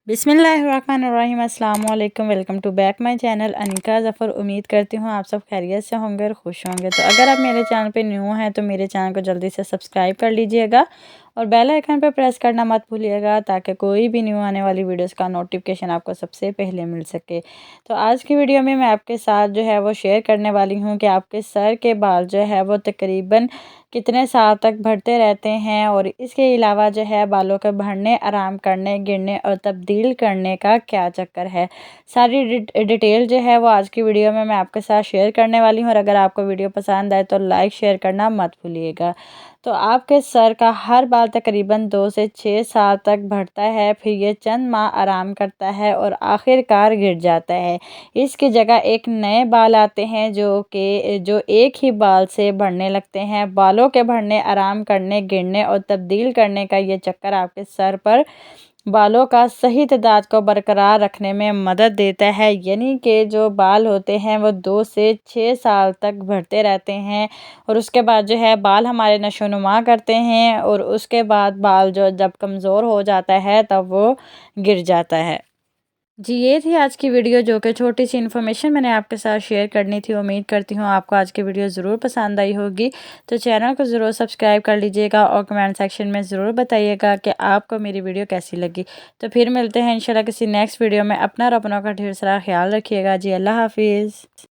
बिस्मिल्लाहिर्रहमानिर्रहीम अस्सलाम वालेकुम। Welcome to back my channel Anika Zafar. उम्मीद करती हूँ आप सब खैरियत से होंगे और खुश होंगे। तो अगर आप मेरे चैनल पे न्यू हैं तो मेरे चैनल को जल्दी से सब्सक्राइब कर लीजिएगा और बेल आइकन पर प्रेस करना मत भूलिएगा ताकि कोई भी न्यू आने वाली वीडियोस का नोटिफिकेशन आपको सबसे पहले मिल सके। तो आज की वीडियो में मैं आपके साथ जो है वो शेयर करने वाली हूँ कि आपके सर के बाल जो है वो तकरीबन कितने साल तक बढ़ते रहते हैं और इसके अलावा जो है बालों के बढ़ने, आराम करने, गिरने और तब्दील करने का क्या चक्कर है। सारी डिटेल जो है वो आज की वीडियो में मैं आपके साथ शेयर करने वाली हूँ और अगर आपको वीडियो पसंद आए तो लाइक शेयर करना मत भूलिएगा। तो आपके सर का हर बाल तकरीबन 2 से 6 साल तक बढ़ता है, फिर ये चंद माह आराम करता है और आखिरकार गिर जाता है। इसकी जगह एक नए बाल आते हैं जो एक ही बाल से बढ़ने लगते हैं। बालों के बढ़ने, आराम करने, गिरने और तब्दील करने का ये चक्कर आपके सर पर बालों का सही तादाद को बरकरार रखने में मदद देता है। यानी कि जो बाल होते हैं वो 2 से 6 साल तक बढ़ते रहते हैं और उसके बाद जो है बाल हमारे नशोनुमा करते हैं और उसके बाद बाल जो जब कमज़ोर हो जाता है तब वो गिर जाता है। जी, ये थी आज की वीडियो जो कि छोटी सी इन्फॉर्मेशन मैंने आपके साथ शेयर करनी थी। उम्मीद करती हूँ आपको आज की वीडियो ज़रूर पसंद आई होगी। तो चैनल को ज़रूर सब्सक्राइब कर लीजिएगा और कमेंट सेक्शन में ज़रूर बताइएगा कि आपको मेरी वीडियो कैसी लगी। तो फिर मिलते हैं इंशाल्लाह किसी नेक्स्ट वीडियो में। अपना और अपनों का ढेर सारा ख्याल रखिएगा। जी, अल्लाह हाफिज़।